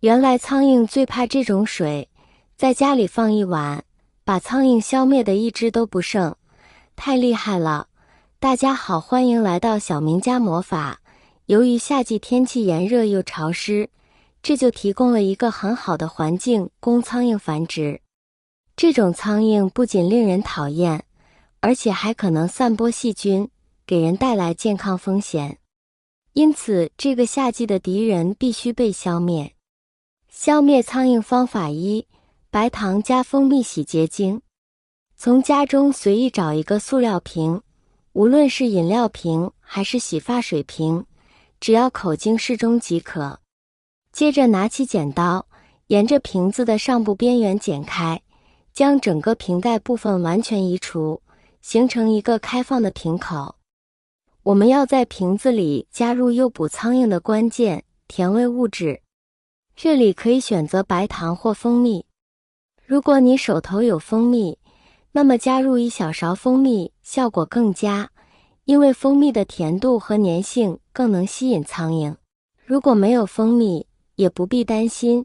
原来苍蝇最怕这种水，在家里放一晚，把苍蝇消灭的一只都不剩，太厉害了！大家好，欢迎来到小明家魔法。由于夏季天气炎热又潮湿，这就提供了一个很好的环境供苍蝇繁殖。这种苍蝇不仅令人讨厌，而且还可能散播细菌，给人带来健康风险。因此，这个夏季的敌人必须被消灭。消灭苍蝇方法一：白糖加蜂蜜洗洁精。从家中随意找一个塑料瓶，无论是饮料瓶还是洗发水瓶，只要口径适中即可。接着拿起剪刀，沿着瓶子的上部边缘剪开，将整个瓶盖部分完全移除，形成一个开放的瓶口。我们要在瓶子里加入诱捕苍蝇的关键甜味物质，这里可以选择白糖或蜂蜜。如果你手头有蜂蜜，那么加入1小勺蜂蜜效果更佳，因为蜂蜜的甜度和粘性更能吸引苍蝇。如果没有蜂蜜，也不必担心，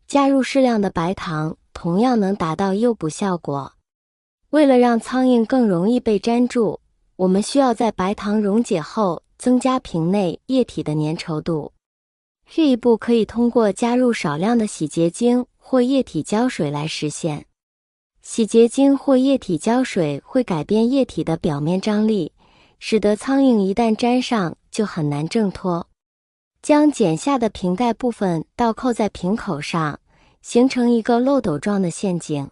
加入适量的白糖同样能达到诱捕效果。为了让苍蝇更容易被粘住，我们需要在白糖溶解后增加瓶内液体的粘稠度。这一步可以通过加入少量的洗洁精或液体胶水来实现。洗洁精或液体胶水会改变液体的表面张力，使得苍蝇一旦粘上就很难挣脱。将剪下的瓶盖部分倒扣在瓶口上，形成一个漏斗状的陷阱。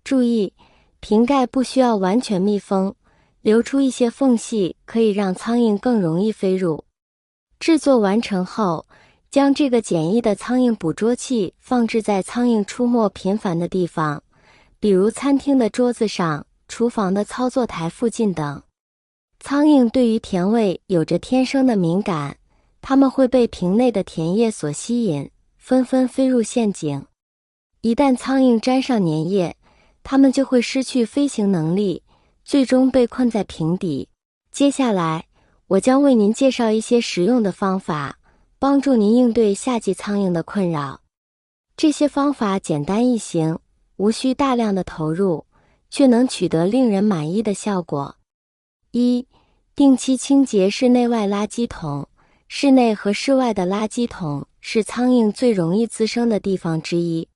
注意，瓶盖不需要完全密封，留出一些缝隙可以让苍蝇更容易飞入。制作完成后，将这个简易的苍蝇捕捉器放置在苍蝇出没频繁的地方，比如餐厅的桌子上、厨房的操作台附近等。苍蝇对于甜味有着天生的敏感，它们会被瓶内的甜液所吸引，纷纷飞入陷阱。一旦苍蝇沾上粘液，它们就会失去飞行能力，最终被困在瓶底。接下来，我将为您介绍一些实用的方法，帮助您应对夏季苍蝇的困扰。这些方法简单易行，无需大量的投入，却能取得令人满意的效果。一、定期清洁室内外垃圾桶。室内和室外的垃圾桶是苍蝇最容易滋生的地方之一。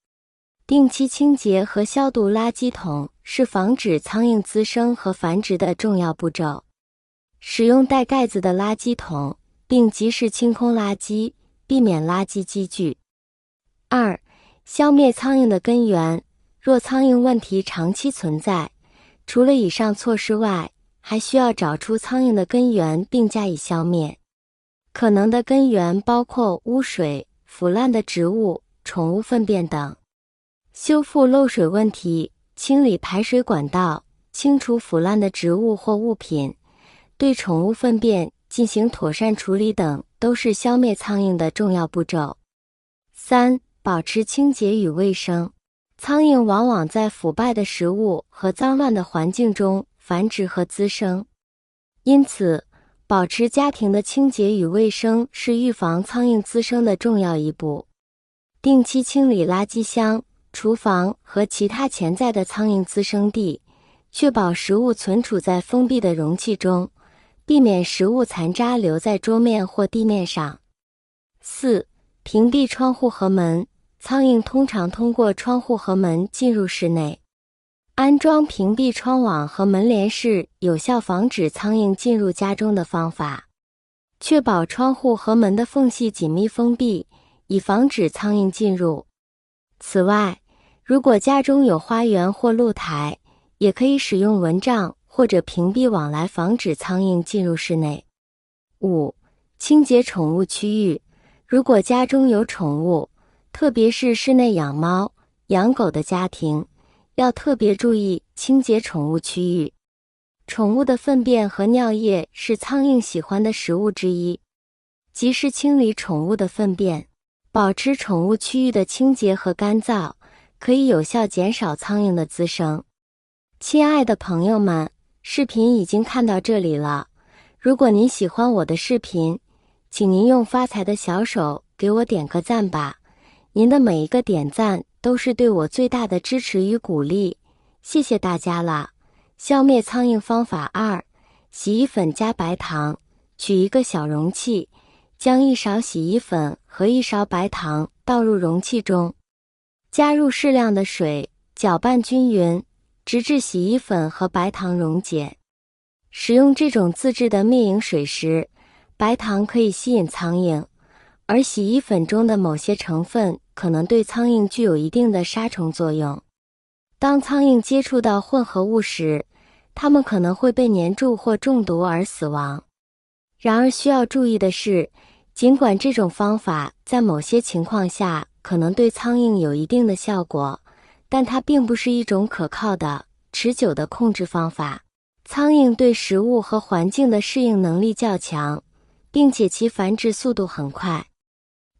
定期清洁和消毒垃圾桶是防止苍蝇滋生和繁殖的重要步骤。使用带盖子的垃圾桶，并及时清空垃圾，避免垃圾积聚。二、消灭苍蝇的根源。若苍蝇问题长期存在，除了以上措施外，还需要找出苍蝇的根源并加以消灭。可能的根源包括污水、腐烂的植物、宠物粪便等。修复漏水问题，清理排水管道，清除腐烂的植物或物品，对宠物粪便进行妥善处理等，都是消灭苍蝇的重要步骤。三、保持清洁与卫生。苍蝇往往在腐败的食物和脏乱的环境中繁殖和滋生，因此，保持家庭的清洁与卫生是预防苍蝇滋生的重要一步。定期清理垃圾箱、厨房和其他潜在的苍蝇滋生地，确保食物存储在封闭的容器中，避免食物残渣留在桌面或地面上。四、屏蔽窗户和门。苍蝇通常通过窗户和门进入室内。安装屏蔽窗网和门帘是有效防止苍蝇进入家中的方法。确保窗户和门的缝隙紧密封闭，以防止苍蝇进入。此外，如果家中有花园或露台，也可以使用蚊帐或者屏蔽网来防止苍蝇进入室内。五、清洁宠物区域。如果家中有宠物，特别是室内养猫、养狗的家庭，要特别注意清洁宠物区域。宠物的粪便和尿液是苍蝇喜欢的食物之一，及时清理宠物的粪便，保持宠物区域的清洁和干燥，可以有效减少苍蝇的滋生。亲爱的朋友们，视频已经看到这里了。如果您喜欢我的视频，请您用发财的小手给我点个赞吧。您的每一个点赞都是对我最大的支持与鼓励，谢谢大家了。消灭苍蝇方法2：洗衣粉加白糖。取一个小容器，将1勺洗衣粉和1勺白糖倒入容器中，加入适量的水，搅拌均匀，直至洗衣粉和白糖溶解。使用这种自制的灭蝇水时，白糖可以吸引苍蝇，而洗衣粉中的某些成分可能对苍蝇具有一定的杀虫作用。当苍蝇接触到混合物时，它们可能会被粘住或中毒而死亡。然而需要注意的是，尽管这种方法在某些情况下可能对苍蝇有一定的效果，但它并不是一种可靠的、持久的控制方法。苍蝇对食物和环境的适应能力较强，并且其繁殖速度很快。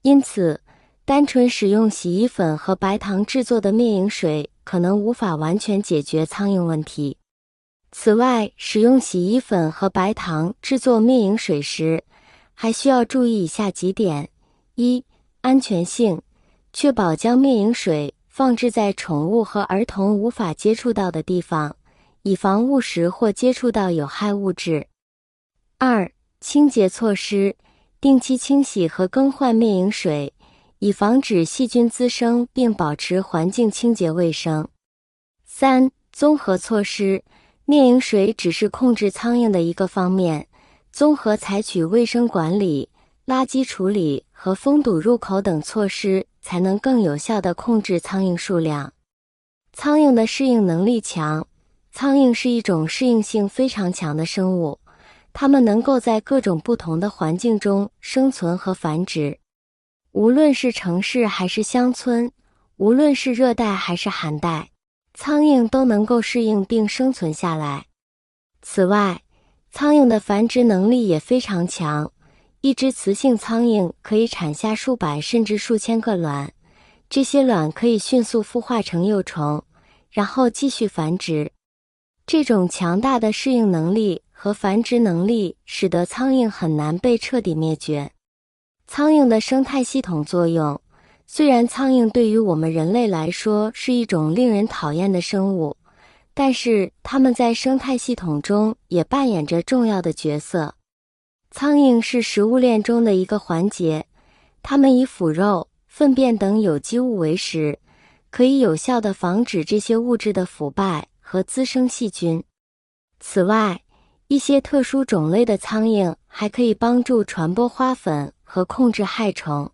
因此，单纯使用洗衣粉和白糖制作的灭蝇水可能无法完全解决苍蝇问题。此外，使用洗衣粉和白糖制作灭蝇水时，还需要注意以下几点：一、安全性，确保将灭蝇水放置在宠物和儿童无法接触到的地方，以防误食或接触到有害物质。二、清洁措施，定期清洗和更换灭蝇水，以防止细菌滋生并保持环境清洁卫生。三、综合措施，灭蝇水只是控制苍蝇的一个方面，综合采取卫生管理、垃圾处理和封堵入口等措施，才能更有效地控制苍蝇数量。苍蝇的适应能力强，苍蝇是一种适应性非常强的生物，它们能够在各种不同的环境中生存和繁殖。无论是城市还是乡村，无论是热带还是寒带，苍蝇都能够适应并生存下来。此外，苍蝇的繁殖能力也非常强，一只雌性苍蝇可以产下数百甚至数千个卵，这些卵可以迅速孵化成幼虫，然后继续繁殖。这种强大的适应能力和繁殖能力使得苍蝇很难被彻底灭绝。苍蝇的生态系统作用，虽然苍蝇对于我们人类来说是一种令人讨厌的生物，但是它们在生态系统中也扮演着重要的角色。苍蝇是食物链中的一个环节，它们以腐肉、粪便等有机物为食，可以有效地防止这些物质的腐败和滋生细菌。此外，一些特殊种类的苍蝇还可以帮助传播花粉和控制害虫。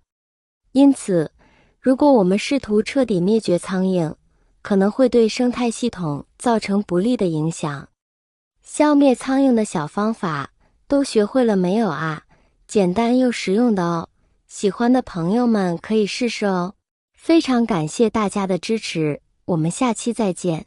因此，如果我们试图彻底灭绝苍蝇，可能会对生态系统造成不利的影响。消灭苍蝇的小方法都学会了没有啊？简单又实用的哦，喜欢的朋友们可以试试哦。非常感谢大家的支持，我们下期再见。